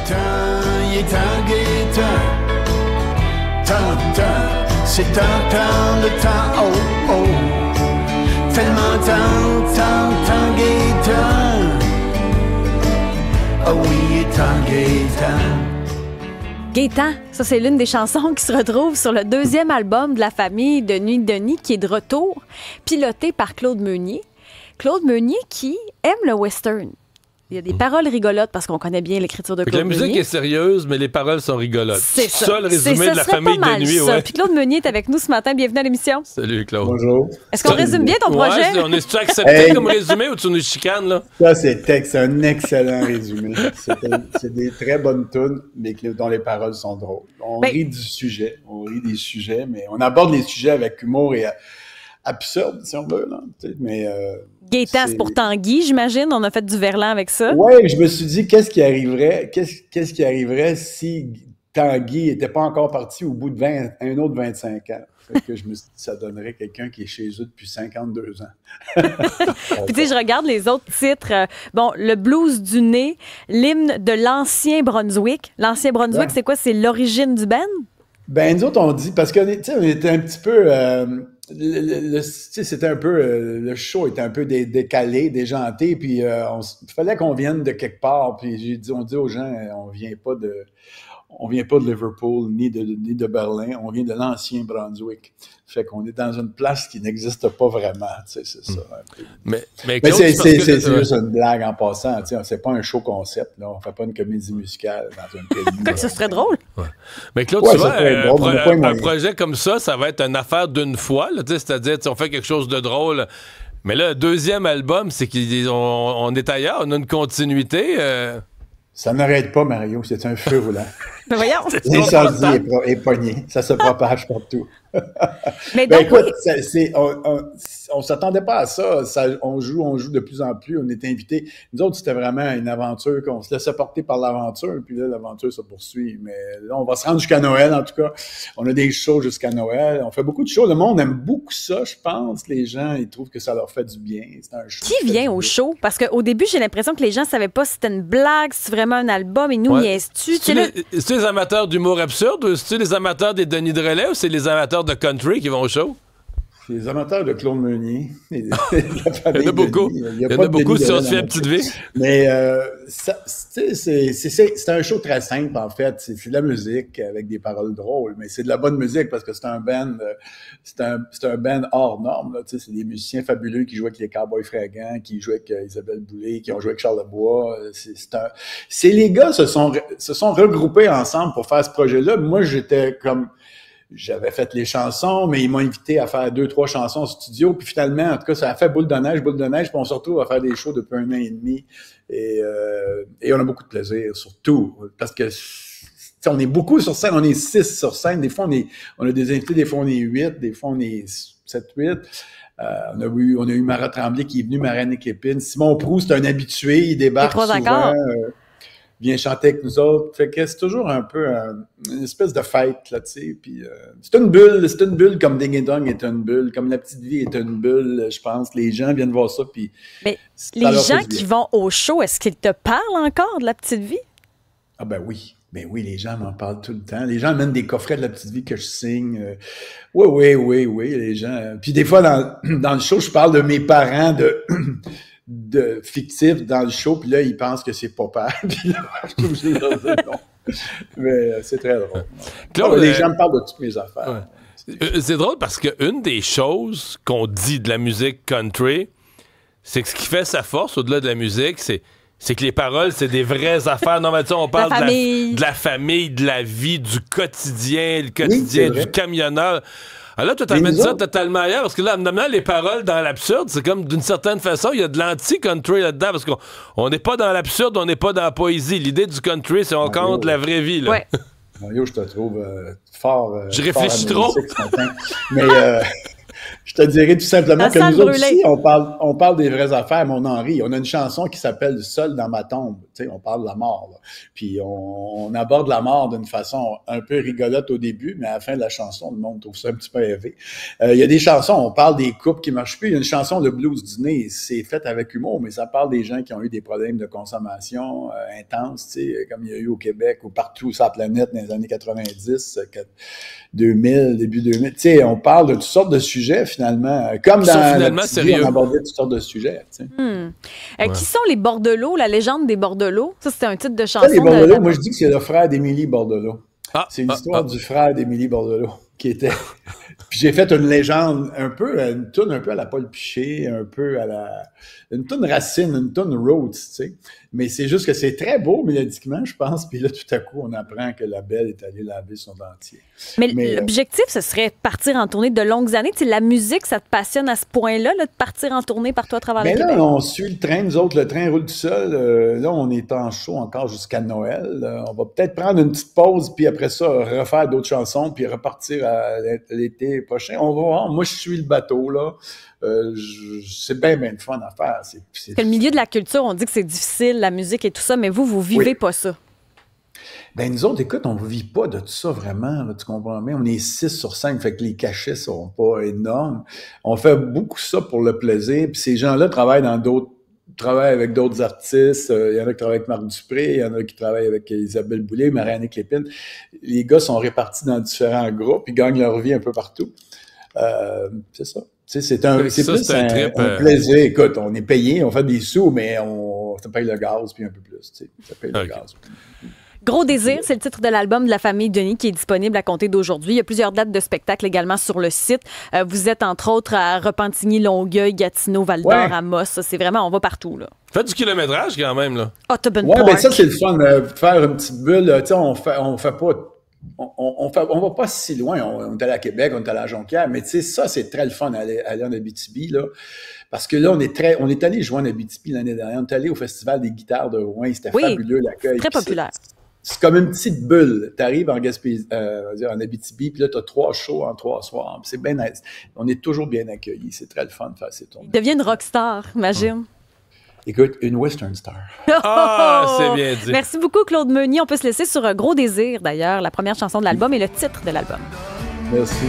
il est un Gaétan. C'est un temps de temps, oh, oh. Tellement tant Gaétan. Oh oui, il est un Gaétan. Gaétan, ça c'est l'une des chansons qui se retrouve sur le deuxième album de la famille de Nuit de Denis, qui est de retour, piloté par Claude Meunier. Claude Meunier qui aime le western. Il y a des paroles rigolotes parce qu'on connaît bien l'écriture de Claude Meunier. La musique est sérieuse, mais les paroles sont rigolotes. C'est ça. Le résumé de la famille de Nuit. Ouais. Puis Claude Meunier est avec nous ce matin. Bienvenue à l'émission. Salut, Claude. Bonjour. Est-ce qu'on résume bien ton projet? On est-tu accepté comme résumé ou tu nous chicanes, là? Ça, c'est un excellent résumé. C'est des très bonnes tunes, mais dont les paroles sont drôles. On rit du sujet. On rit des sujets, mais on aborde les sujets avec humour et absurde, si on veut, là. Mais... Gaétan, c'est pour Tanguy, j'imagine. On a fait du verlan avec ça. Oui, je me suis dit, qu'est-ce qui arriverait si Tanguy n'était pas encore parti au bout de un autre 25 ans? Fait que je me suis dit, ça donnerait quelqu'un qui est chez eux depuis 52 ans. Puis tu sais, je regarde les autres titres. Bon, le blues du nez, l'hymne de l'ancien Brunswick. L'ancien Brunswick, c'est quoi? C'est l'origine du band? Ben, nous autres, on dit, parce qu'on était un petit peu... c'était un peu... le show était un peu décalé, déjanté, puis il fallait qu'on vienne de quelque part, puis on dit aux gens, on vient pas de Liverpool, ni de Berlin, on vient de l'ancien Brunswick. Fait qu'on est dans une place qui n'existe pas vraiment, c'est ça. Mais c'est juste une blague en passant, c'est pas un show concept, là, on fait pas une comédie musicale dans un pays. Fait que ça serait drôle. Ouais. Mais Claude, tu vois, un projet comme ça va être une affaire d'une fois, là, c'est-à-dire, on fait quelque chose de drôle, mais là, le deuxième album, c'est qu'on est ailleurs, on a une continuité. Ça n'arrête pas, Mario, c'est un feu roulant. Mais voyons. L'incendie est pogné, ça se propage partout. Mais donc, écoute, on s'attendait pas à ça. On joue de plus en plus. On est invités. Nous autres, c'était vraiment une aventure qu'on se laissait porter par l'aventure. Puis là, l'aventure se poursuit. Mais là, on va se rendre jusqu'à Noël, en tout cas. On a des shows jusqu'à Noël. On fait beaucoup de shows. Le monde aime beaucoup ça, je pense. Les gens, ils trouvent que ça leur fait du bien. C'est un show. Qui vient au show? Parce qu'au début, j'ai l'impression que les gens savaient pas si c'était une blague, si c'était vraiment un album. Et nous, niaises-tu? C'est les amateurs d'humour absurde ou c'est les amateurs des Denis de Relais ou c'est les amateurs de country qui vont au show? C'est les amateurs de Claude Meunier. Il y en a beaucoup. Il y en a beaucoup si on se fait une petite vie. Mais c'est un show très simple, en fait. C'est de la musique avec des paroles drôles, mais c'est de la bonne musique parce que c'est un band hors norme. C'est des musiciens fabuleux qui jouent avec les Cowboys Fringants, qui jouent avec Isabelle Boulay, qui ont joué avec Charles Lebois. Les gars se sont regroupés ensemble pour faire ce projet-là. Moi, j'avais fait les chansons, mais ils m'ont invité à faire 2-3 chansons en studio. Puis finalement, en tout cas, ça a fait boule de neige. Puis on se retrouve à faire des shows depuis 1 an et demi. Et on a beaucoup de plaisir, surtout. Parce que on est beaucoup sur scène. On est 6 sur scène. Des fois, on a des invités. Des fois, on est 8. Des fois, on est 7-8. On a eu Marat Tremblay qui est venu, Marianne Képine. Simon Proust, c'est un habitué. Il débarque souvent. Vient chanter avec nous autres. Fait que c'est toujours un peu une espèce de fête, là, tu sais. Puis c'est une bulle comme Ding et Dong est une bulle, comme La Petite Vie est une bulle, je pense. Les gens viennent voir ça, puis... Mais les gens qui vont au show, est-ce qu'ils te parlent encore de La Petite Vie? Ah ben oui. Ben oui, les gens m'en parlent tout le temps. Les gens amènent des coffrets de La Petite Vie que je signe. Oui, les gens... Puis des fois, dans le show, je parle de mes parents, de fictif dans le show, puis là, ils pensent que c'est papa. Puis là, je suis obligé de leur dire non. Mais c'est très drôle. Claude, les gens me parlent de toutes mes affaires. Ouais. C'est drôle parce qu'une des choses qu'on dit de la musique country, c'est que ce qui fait sa force au-delà de la musique, c'est que les paroles, c'est des vraies affaires. Non, mais tu sais, on parle de la famille, de la vie, du quotidien, le quotidien du camionneur. Alors là, tu t'amènes ça totalement ailleurs, parce que là, maintenant, les paroles dans l'absurde, c'est comme, d'une certaine façon, il y a de l'anti-country là-dedans, parce qu'on n'est pas dans l'absurde, on n'est pas dans la poésie. L'idée du country, c'est on compte la vraie vie, là. Ouais. Mario, je te trouve fort... je réfléchis trop. Mais Je te dirais tout simplement que salle nous autres brûlée. aussi, on parle des vraies affaires, mais on en rit. On a une chanson qui s'appelle « Seul dans ma tombe ». Tu sais, on parle de la mort, là. Puis on aborde la mort d'une façon un peu rigolote au début, mais à la fin de la chanson, le monde trouve ça un petit peu élevé. Il y a des chansons, on parle des couples qui marchent plus. Il y a une chanson, Le blues du nez, c'est fait avec humour, mais ça parle des gens qui ont eu des problèmes de consommation intenses, tu sais, comme il y a eu au Québec ou partout sur la planète dans les années 90, 2000, début 2000. Tu sais, on parle de toutes sortes de sujets, finalement. Comme dans la petite vie, on abordait toutes sortes de sujets. Tu sais. Qui sont les Bordelot, la légende des Bordelot? Ça, c'était un titre de chanson. Ça, les Bordelot, moi, je dis que c'est le frère d'Émilie Bordelot. C'est l'histoire du frère d'Émilie Bordelot qui était... Puis j'ai fait une légende un peu, une toune un peu à la Paul Piché, un peu à la... Une toune Racine, une toune Rhodes, tu sais. Mais c'est juste que c'est très beau mélodiquement, je pense. Puis là, tout à coup, on apprend que la belle est allée laver son dentier. Mais l'objectif, ce serait partir en tournée de longues années. Tu sais, la musique, ça te passionne à ce point-là, là, de partir en tournée partout à travers le Québec? Mais là, on suit le train, nous autres, le train roule tout seul. Là, on est en show encore jusqu'à Noël. On va peut-être prendre une petite pause, puis après ça, refaire d'autres chansons, puis repartir à l'été prochain. On va voir. Moi, je suis le bateau, là. C'est bien de fun à faire. Parce que le milieu de la culture, on dit que c'est difficile, la musique et tout ça, mais vous vivez pas ça. Ben nous autres, écoute, on ne vit pas de tout ça vraiment, là, tu comprends bien. On est 6 sur 5, fait que les cachets sont pas énormes. On fait beaucoup ça pour le plaisir, puis ces gens-là travaillent avec d'autres artistes. Il y en a qui travaillent avec Marc Dupré, il y en a qui travaillent avec Isabelle Boulay, Marianne Clépine. Les gars sont répartis dans différents groupes, ils gagnent leur vie un peu partout. C'est ça. C'est plus un plaisir. Écoute, on est payé, on fait des sous, mais ça paye le gaz, puis un peu plus. Ça paye le gaz. Gros désir, c'est le titre de l'album de la famille Denis qui est disponible à compter d'aujourd'hui. Il y a plusieurs dates de spectacle également sur le site. Vous êtes entre autres à Repentigny, Longueuil, Gatineau, Val-d'Or, Amos. C'est vraiment, on va partout, là. Faites du kilométrage quand même, là. Audubon Park. Ben ça, c'est le fun. Faire une petite bulle. Tu sais, on fait pas... On va pas si loin. On est allé à Québec, on est allé à Jonquière, mais tu sais, ça, c'est très le fun aller en Abitibi, là. Parce que là, on est allé jouer en Abitibi l'année dernière. On est allé au Festival des guitares de Rouen. C'était fabuleux, l'accueil. Très populaire. C'est comme une petite bulle. Tu arrives en Gaspésie, en Abitibi, puis là, tu as 3 shows en 3 soirs. C'est bien nice. On est toujours bien accueillis. C'est très le fun de faire ces tournées. Il devient une rockstar, imagine. Écoute, une Western Star. C'est bien dit. Merci beaucoup, Claude Meunier. On peut se laisser sur un Gros désir, d'ailleurs, la première chanson de l'album et le titre de l'album. Merci.